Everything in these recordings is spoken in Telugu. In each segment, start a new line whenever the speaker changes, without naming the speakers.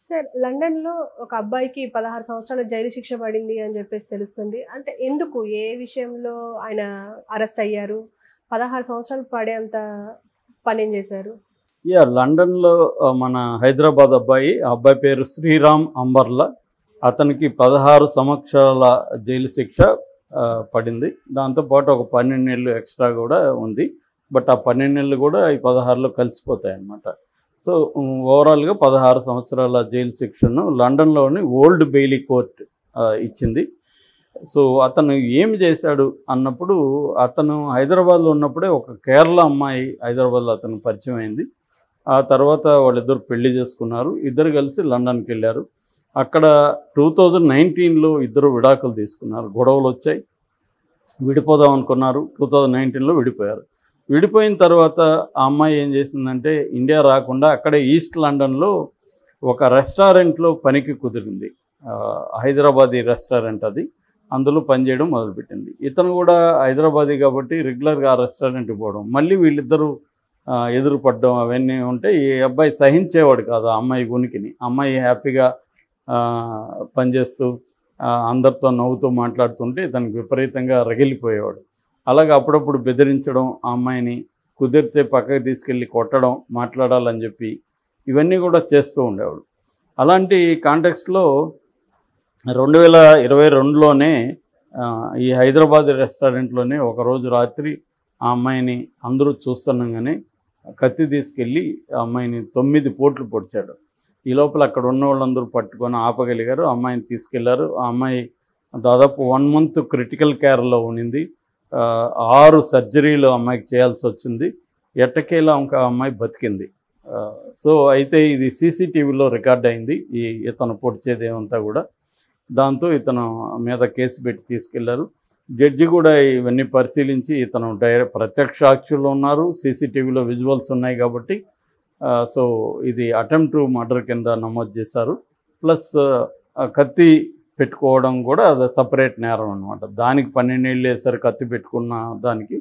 సార్ లండన్‌లో ఒక అబ్బాయికి 16 సంవత్సరాల జైలు శిక్ష పడింది అని చెప్పేసి తెలుస్తుంది. అంటే ఎందుకు? ఏ విషయంలో ఆయన అరెస్ట్ అయ్యారు? 16 సంవత్సరాలు పడేంత పనేం చేశారు?
లండన్‌లో మన హైదరాబాద్ అబ్బాయి, ఆ అబ్బాయి పేరు శ్రీరామ్ అంబర్లా. అతనికి 16 సంవత్సరాల జైలు శిక్ష పడింది. దాంతో పాటు ఒక 12 నెలలు ఎక్స్ట్రా కూడా ఉంది. బట్ ఆ 12 నెలలు కూడా ఈ 16లో కలిసిపోతాయన్నమాట. సో ఓవరాల్‌గా 16 సంవత్సరాల జైలు శిక్షను లండన్‌లోని ఓల్డ్ బెయిలీ కోర్ట్ ఇచ్చింది. సో అతను ఏమి చేశాడు అన్నప్పుడు, అతను హైదరాబాద్లో ఉన్నప్పుడే ఒక కేరళ అమ్మాయి హైదరాబాద్లో అతనికి పరిచయం అయింది. ఆ తర్వాత వాళ్ళిద్దరు పెళ్లి చేసుకున్నారు. ఇద్దరు కలిసి లండన్కి వెళ్ళారు. అక్కడ 2019లో ఇద్దరు విడాకులు తీసుకున్నారు. గొడవలు వచ్చాయి, విడిపోదాం అనుకున్నారు. 2019లో విడిపోయారు. విడిపోయిన తర్వాత ఆ అమ్మాయి ఏం చేసిందంటే, ఇండియా రాకుండా అక్కడే ఈస్ట్ లండన్లో ఒక రెస్టారెంట్లో పనికి కుదిరింది. హైదరాబాదీ రెస్టారెంట్ అది. అందులో పనిచేయడం మొదలుపెట్టింది. ఇతను కూడా హైదరాబాదీ కాబట్టి రెగ్యులర్గా ఆ రెస్టారెంట్కి పోవడం, మళ్ళీ వీళ్ళిద్దరూ ఎదురుపడడం అవన్నీ ఉంటే ఈ అబ్బాయి సహించేవాడు కాదు ఆ అమ్మాయి ఉనికిని. అమ్మాయి హ్యాపీగా పనిచేస్తూ అందరితో నవ్వుతూ మాట్లాడుతుంటే ఇతనికి విపరీతంగా రగిలిపోయేవాడు. అలాగే అప్పుడప్పుడు బెదిరించడం, ఆ అమ్మాయిని కుదిరితే పక్కకి తీసుకెళ్ళి కొట్టడం, మాట్లాడాలని చెప్పి ఇవన్నీ కూడా చేస్తూ ఉండేవాడు. అలాంటి కాంటెక్స్ట్లో 2022లోనే ఈ హైదరాబాద్ రెస్టారెంట్లోనే ఒకరోజు రాత్రి ఆ అమ్మాయిని అందరూ చూస్తుండగానే కత్తి తీసుకెళ్ళి ఆ అమ్మాయిని 9 పోట్లు పొడిచాడు. ఈ లోపల అక్కడ ఉన్న వాళ్ళందరూ పట్టుకొని ఆపగలిగారు. ఆ అమ్మాయిని తీసుకెళ్లారు. ఆ అమ్మాయి దాదాపు 1 మంత్ క్రిటికల్ కేర్లో ఉండింది. 6 సర్జరీలు అమ్మాయికి చేయాల్సి వచ్చింది. ఎట్టకేలా ఇంకా అమ్మాయి బతికింది. సో అయితే ఇది సీసీటీవీలో రికార్డ్ అయింది, ఇతను పొడిచేదేమంతా కూడా. దాంతో ఇతను మీద కేసు పెట్టి తీసుకెళ్లారు. జడ్జి కూడా ఇవన్నీ పరిశీలించి ఇతను ప్రత్యక్ష సాక్షులు ఉన్నారు, సీసీటీవీలో విజువల్స్ ఉన్నాయి కాబట్టి సో ఇది అటెంప్ట్ టు మర్డర్ కింద నమోదు చేశారు. ప్లస్ కత్తి పెట్టుకోవడం కూడా అది సపరేట్ నేరం అనమాట. దానికి 12 ఏళ్ళు వేసారు. కత్తి పెట్టుకున్న దానికి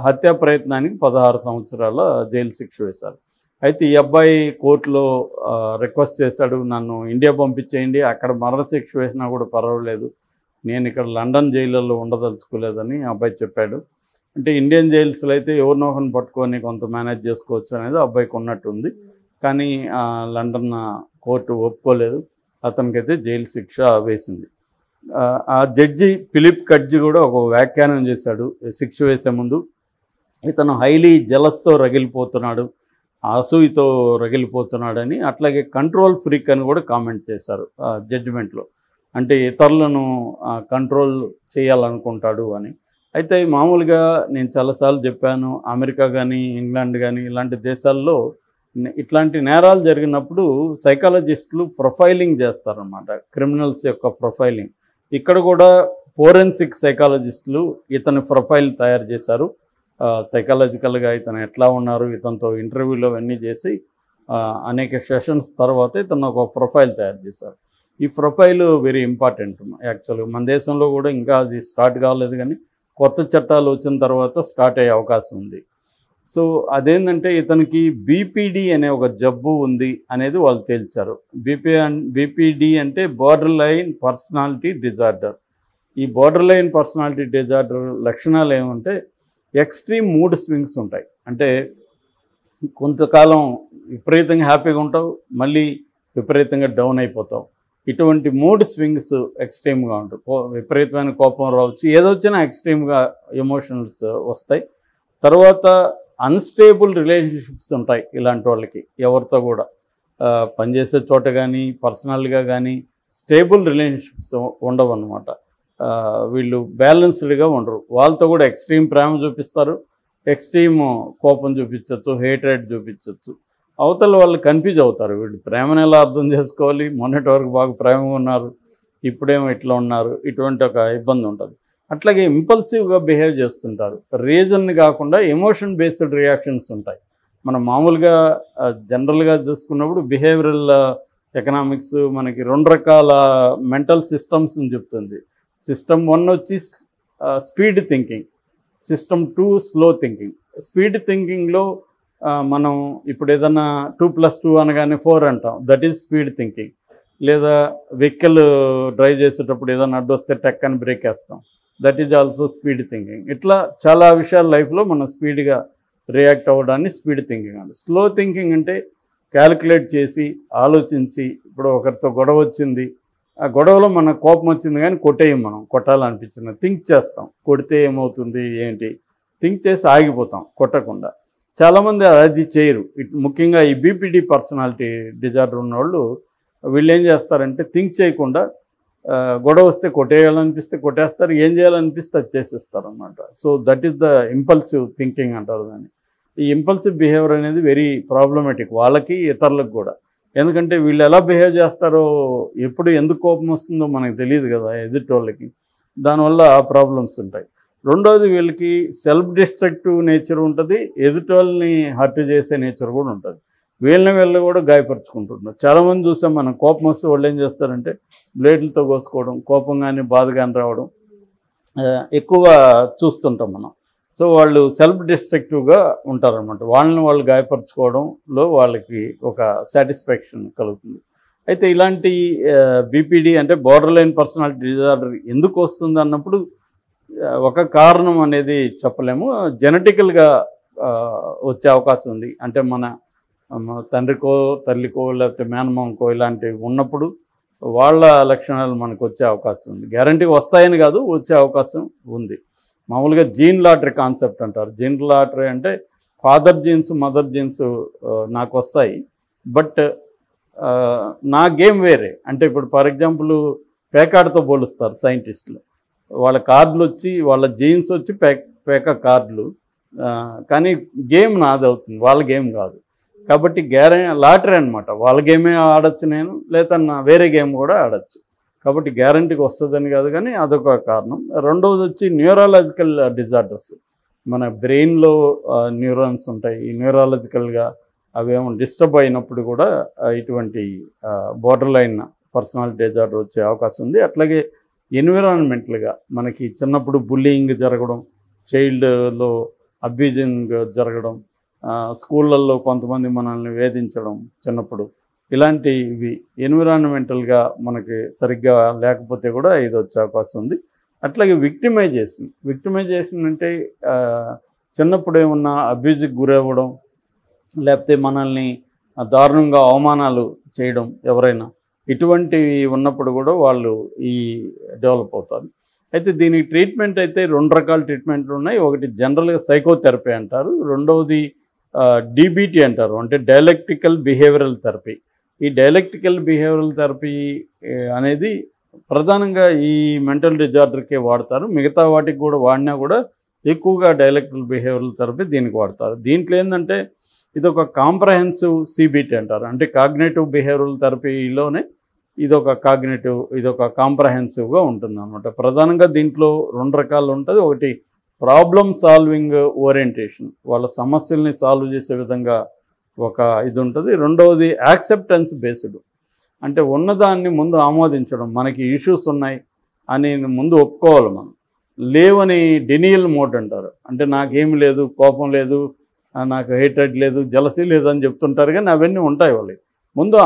హత్యా ప్రయత్నానికి 16 సంవత్సరాల జైలు శిక్ష వేశారు. అయితే ఈ అబ్బాయి కోర్టులో రిక్వెస్ట్ చేశాడు, నన్ను ఇండియా పంపించేయండి, అక్కడ మరణశిక్ష వేసినా కూడా పర్వాలేదు, నేను ఇక్కడ లండన్ జైళ్ళల్లో ఉండదలుచుకోలేదని అబ్బాయి చెప్పాడు. అంటే ఇండియన్ జైల్స్లో అయితే ఎవరినో ఒకరిని పట్టుకొని కొంత మేనేజ్ చేసుకోవచ్చు అనేది అబ్బాయికి ఉన్నట్టుంది. కానీ లండన్ కోర్టు ఒప్పుకోలేదు. అతనికైతే జైలు శిక్ష వేసింది. ఆ జడ్జి ఫిలిప్ కడ్జి కూడా ఒక వ్యాఖ్యానం చేశాడు శిక్ష వేసే ముందు. ఇతను హైలీ జలస్తో రగిలిపోతున్నాడు, అసూయతో రగిలిపోతున్నాడని, అట్లాగే కంట్రోల్ ఫ్రీక్ అని కూడా కామెంట్ చేశారు జడ్జిమెంట్లో. అంటే ఇతరులను కంట్రోల్ చేయాలనుకుంటాడు అని. అయితే మామూలుగా నేను చాలాసార్లు చెప్పాను, అమెరికా కానీ ఇంగ్లాండ్ కానీ ఇలాంటి దేశాల్లో ఇట్లాంటి నేరాలు జరిగినప్పుడు సైకాలజిస్టులు ప్రొఫైలింగ్ చేస్తారన్నమాట, క్రిమినల్స్ యొక్క ప్రొఫైలింగ్. ఇక్కడ కూడా ఫోరెన్సిక్ సైకాలజిస్టులు ఇతని ప్రొఫైల్ తయారు చేశారు. సైకాలజికల్గా ఇతను ఎట్లా ఉన్నారు, ఇతనితో ఇంటర్వ్యూలు అవన్నీ చేసి అనేక సెషన్స్ తర్వాత ఇతను ఒక ప్రొఫైల్ తయారు చేశారు. ఈ ప్రొఫైల్ వెరీ ఇంపార్టెంట్. యాక్చువల్గా మన దేశంలో కూడా ఇంకా అది స్టార్ట్ కాలేదు, కానీ కొత్త చట్టాలు వచ్చిన తర్వాత స్టార్ట్ అయ్యే అవకాశం ఉంది. సో అదేంటంటే ఇతనికి బీపీడీ అనే ఒక జబ్బు ఉంది అనేది వాళ్ళు తేల్చారు. బీపీడీ అంటే బార్డర్ లైన్ పర్సనాలిటీ డిజార్డర్. ఈ బార్డర్ లైన్ పర్సనాలిటీ డిజార్డర్ లక్షణాలు ఏమంటే ఎక్స్ట్రీమ్ మూడ్ స్వింగ్స్ ఉంటాయి. అంటే కొంతకాలం విపరీతంగా హ్యాపీగా ఉంటావు, మళ్ళీ విపరీతంగా డౌన్ అయిపోతావు. ఇటువంటి మూడ్ స్వింగ్స్ ఎక్స్ట్రీమ్గా ఉంటాయి. విపరీతమైన కోపం రావచ్చు, ఏదొచ్చినా ఎక్స్ట్రీమ్గా ఎమోషనల్స్ వస్తాయి. తర్వాత అన్స్టేబుల్ రిలేషన్షిప్స్ ఉంటాయి ఇలాంటి వాళ్ళకి. ఎవరితో కూడా పనిచేసే చోట కానీ పర్సనల్గా కానీ స్టేబుల్ రిలేషన్షిప్స్ ఉండవు అన్నమాట. వీళ్ళు బ్యాలెన్స్డ్గా ఉండరు. వాళ్ళతో కూడా ఎక్స్ట్రీమ్ ప్రేమ చూపిస్తారు, ఎక్స్ట్రీమ్ కోపం చూపించవచ్చు, హేట్రేట్ చూపించవచ్చు. అవతల వాళ్ళు కన్ఫ్యూజ్ అవుతారు, వీళ్ళు ప్రేమను ఎలా అర్థం చేసుకోవాలి, మొన్నటి వరకు బాగా ప్రేమగా ఉన్నారు, ఇప్పుడేమో ఇట్లా ఉన్నారు, ఇటువంటి ఒక ఇబ్బంది ఉంటుంది. అట్లాగే ఇంపల్సివ్గా బిహేవ్ చేస్తుంటారు. రీజన్ కాకుండా ఎమోషన్ బేస్డ్ రియాక్షన్స్ ఉంటాయి. మనం మామూలుగా జనరల్గా చూసుకున్నప్పుడు బిహేవియరల్ ఎకనామిక్స్ మనకి 2 రకాల మెంటల్ సిస్టమ్స్ని చెప్తుంది. సిస్టమ్ 1 వచ్చి speed thinking, system 2 slow thinking. Speed థింకింగ్లో మనం ఇప్పుడు ఏదన్నా 2+2 అనగానే 4 అంటాం, దట్ ఈజ్ స్పీడ్ థింకింగ్. లేదా వెహికల్ డ్రైవ్ చేసేటప్పుడు ఏదైనా అడ్డొస్తే టక్ అని బ్రేక్ వేస్తాం, that is also speed thinking. ఇట్లా చాలా విషయాలు లైఫ్లో మనం స్పీడ్గా రియాక్ట్ అవ్వడాన్ని స్పీడ్ థింకింగ్ అంటే. స్లో థింకింగ్ అంటే క్యాలిక్యులేట్ చేసి ఆలోచించి, ఇప్పుడు ఒకరితో గొడవ వచ్చింది, ఆ గొడవలో మన కోపం వచ్చింది కానీ కొట్టేయం, మనం కొట్టాలనిపించింది, థింక్ చేస్తాం, కొడితే ఏమవుతుంది ఏంటి, థింక్ చేసి ఆగిపోతాం కొట్టకుండా. చాలామంది అది చేయరు. ముఖ్యంగా ఈ బీపీడీ పర్సనాలిటీ డిజార్డర్ ఉన్నవాళ్ళు వీళ్ళు ఏం చేస్తారంటే థింక్ చేయకుండా గొడవ వస్తే కొట్టేయాలనిపిస్తే కొట్టేస్తారు, ఏం చేయాలనిపిస్తే అది చేసేస్తారు అన్నమాట. So that is the impulsive thinking అంటారు దాన్ని. ఈ ఇంపల్సివ్ బిహేవియర్ అనేది వెరీ ప్రాబ్లమేటిక్ వాళ్ళకి ఇతరులకు కూడా. ఎందుకంటే వీళ్ళు ఎలా బిహేవ్ చేస్తారో, ఎప్పుడు ఎందుకు కోపం వస్తుందో మనకు తెలియదు కదా ఎదుటోళ్ళకి, దానివల్ల ప్రాబ్లమ్స్ ఉంటాయి. రెండోది వీళ్ళకి సెల్ఫ్ డిస్ట్రక్టివ్ నేచర్ ఉంటుంది, ఎదుటోళ్ళని హర్ట్ చేసే నేచర్ కూడా ఉంటుంది. వీళ్ళని కూడా గాయపరుచుకుంటున్నారు. చాలామంది చూసాం మనం, కోపం వస్తే వాళ్ళు ఏం చేస్తారంటే బ్లేడ్లతో కోసుకోవడం, కోపం కానీ బాధ కానీ రావడం ఎక్కువగా చూస్తుంటాం మనం. సో వాళ్ళు సెల్ఫ్ డిస్ట్రక్టివ్గా ఉంటారనమాట. వాళ్ళని వాళ్ళు గాయపరచుకోవడంలో వాళ్ళకి ఒక సాటిస్ఫాక్షన్ కలుగుతుంది. అయితే ఇలాంటి బీపీడీ అంటే బోర్డర్ లైన్ పర్సనాలిటీ డిజార్డర్ ఎందుకు వస్తుంది అన్నప్పుడు ఒక కారణం అనేది చెప్పలేము. జెనెటికల్గా వచ్చే అవకాశం ఉంది. అంటే మన తండ్రికో తల్లికో లేకపోతే మేనమామకో ఇలాంటివి ఉన్నప్పుడు వాళ్ళ లక్షణాలు మనకు వచ్చే అవకాశం ఉంది. గ్యారంటీగా వస్తాయని కాదు, వచ్చే అవకాశం ఉంది. మామూలుగా జీన్ లాటరీ కాన్సెప్ట్ అంటారు. జీన్ లాటరీ అంటే ఫాదర్ జీన్స్ మదర్ జీన్స్ నాకు వస్తాయి, బట్ నా గేమ్ వేరే. అంటే ఇప్పుడు ఫర్ ఎగ్జాంపుల్ పేకాడతో పోలుస్తారు సైంటిస్టులు. వాళ్ళ కార్డులు వచ్చి, వాళ్ళ జీన్స్ వచ్చి పేక కార్డులు, కానీ గేమ్ నాది అవుతుంది, వాళ్ళ గేమ్ కాదు. కాబట్టి లాటరీ అనమాట. వాళ్ళ గేమే ఆడచ్చు నేను, లేదా వేరే గేమ్ కూడా ఆడచ్చు. కాబట్టి గ్యారంటీకి వస్తుందని కాదు, కానీ అదొక కారణం. రెండవది వచ్చి న్యూరాలజికల్ డిజార్డర్స్. మన బ్రెయిన్లో న్యూరాన్స్ ఉంటాయి. ఈ న్యూరాలజికల్గా అవేమో డిస్టర్బ్ అయినప్పుడు కూడా ఇటువంటి బోర్డర్ లైన్ పర్సనాలిటీ డిజార్డర్ వచ్చే అవకాశం ఉంది. అట్లాగే ఎన్విరాన్మెంటల్గా మనకి చిన్నప్పుడు బుల్లింగ్ జరగడం, చైల్డ్లో అబ్యూజింగ్ జరగడం, స్కూళ్ళల్లో కొంతమంది మనల్ని వేధించడం చిన్నప్పుడు, ఇలాంటివి ఎన్విరాన్మెంటల్గా మనకి సరిగ్గా లేకపోతే కూడా ఇది వచ్చే అవకాశం ఉంది. అట్లాగే విక్టిమైజేషన్ అంటే చిన్నప్పుడు ఏమన్నా అబ్యూజ్కి గురవ్వడం, లేకపోతే మనల్ని దారుణంగా అవమానాలు చేయడం ఎవరైనా, ఇటువంటివి ఉన్నప్పుడు కూడా వాళ్ళు ఈ డెవలప్ అవుతారు. అయితే దీనికి ట్రీట్మెంట్ అయితే 2 రకాల ట్రీట్మెంట్లు ఉన్నాయి. ఒకటి జనరల్గా సైకోథెరపీ అంటారు, రెండవది డీబీటీ అంటారు, అంటే డైలెక్టికల్ బిహేవియరల్ థెరపీ. ఈ డైలెక్టికల్ బిహేవియరల్ థెరపీ అనేది ప్రధానంగా ఈ మెంటల్ డిజార్డర్కే వాడతారు. మిగతా వాటికి కూడా వాడినా కూడా ఎక్కువగా డైలెక్టికల్ బిహేవియరల్ థెరపీ దీనికి వాడతారు. దీంట్లో ఏంటంటే ఇది ఒక కాంప్రహెన్సివ్ సిబిటి అంటారు. అంటే కాగ్నేటివ్ బిహేవియరల్ థెరపీలోనే ఇదొక కాంప్రహెన్సివ్గా ఉంటుంది అన్నమాట. ప్రధానంగా దీంట్లో 2 రకాలు ఉంటుంది. ఒకటి ప్రాబ్లమ్ సాల్వింగ్ ఓరియంటేషన్, వాళ్ళ సమస్యల్ని సాల్వ్ చేసే విధంగా ఒక ఇది ఉంటుంది. రెండవది యాక్సెప్టెన్స్ బేస్డ్, అంటే ఉన్నదాన్ని ముందు ఆమోదించడం. మనకి ఇష్యూస్ ఉన్నాయి అని ముందు ఒప్పుకోవాలి మనం, లేవని డినియల్ మోడ్ అంటారు. అంటే నాకేమి లేదు, కోపం లేదు, నాకు హేట్రెడ్ లేదు, జలసీ లేదు అని చెప్తుంటారు, కానీ అవన్నీ ఉంటాయి వాళ్ళకి. ముందు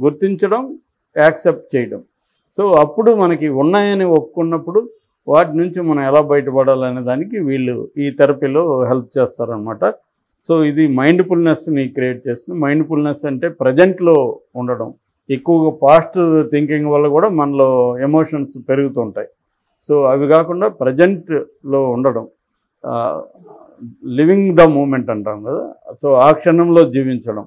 గుర్తించడం, యాక్సెప్ట్ చేయడం. సో అప్పుడు మనకి ఉన్నాయని ఒప్పుకున్నప్పుడు వాటి నుంచి మనం ఎలా బయటపడాలనే దానికి వీళ్ళు ఈ థెరపీలో హెల్ప్ చేస్తారనమాట. సో ఇది మైండ్ఫుల్నెస్ని క్రియేట్ చేస్తుంది. మైండ్ఫుల్నెస్ అంటే ప్రజెంట్లో ఉండడం. ఎక్కువగా పాస్ట్ థింకింగ్ వల్ల కూడా మనలో ఎమోషన్స్ పెరుగుతుంటాయి. సో అవి కాకుండా ప్రజెంట్లో ఉండడం, లివింగ్ ద మూమెంట్ అంటాం కదా, సో ఆ క్షణంలో జీవించడం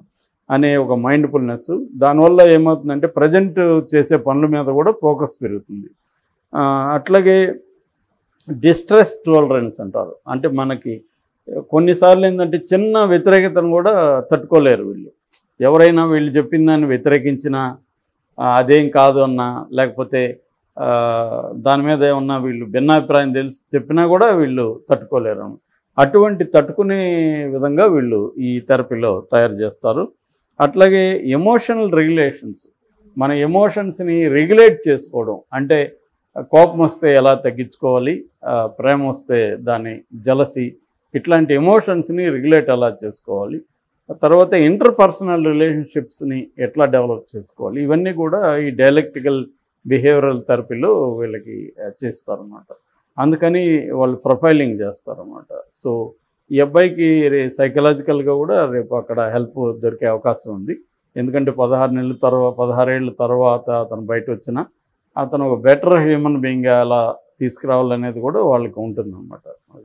అనే ఒక మైండ్ఫుల్నెస్. దానివల్ల ఏమవుతుందంటే ప్రజెంట్ చేసే పనుల మీద కూడా ఫోకస్ పెరుగుతుంది. అట్లాగే డిస్ట్రెస్ టాలరెన్స్ అంటారు. అంటే మనకి కొన్నిసార్లు ఏంటంటే చిన్న వ్యతిరేకతను కూడా తట్టుకోలేరు వీళ్ళు. ఎవరైనా వీళ్ళు చెప్పిన దాన్ని వ్యతిరేకించినా, అదేం కాదు అన్నా, లేకపోతే దాని మీద ఏమన్నా వీళ్ళు భిన్నాభిప్రాయం తెలిసి చెప్పినా కూడా వీళ్ళు తట్టుకోలేరు. అటువంటి తట్టుకునే విధంగా వీళ్ళు ఈ థెరపీలో తయారు చేస్తారు. అట్లాగే ఎమోషనల్ రెగ్యులేషన్స్, మన ఎమోషన్స్ని రెగ్యులేట్ చేసుకోవడం. అంటే కోపం వస్తే ఎలా తగ్గించుకోవాలి, ప్రేమ వస్తే దాన్ని జలసి ఇట్లాంటి ఎమోషన్స్ని రెగ్యులేట్ ఎలా చేసుకోవాలి, తర్వాత ఇంటర్పర్సనల్ రిలేషన్షిప్స్ని ఎట్లా డెవలప్ చేసుకోవాలి, ఇవన్నీ కూడా ఈ డైలెక్టికల్ బిహేవియరల్ థెరపీలో వీళ్ళకి చేస్తారన్నమాట. అందుకని వాళ్ళు ప్రొఫైలింగ్ చేస్తారన్నమాట. సో ఈ అబ్బాయికి సైకలాజికల్గా కూడా రేపు అక్కడ హెల్ప్ దొరికే అవకాశం ఉంది. ఎందుకంటే 16 ఏళ్ళ తర్వాత అతను బయట వచ్చినా అతను ఒక బెటర్ హ్యూమన్ బీయింగ్ అలా తీసుకురావాలనేది కూడా వాళ్ళకి ఉంటుందన్నమాట.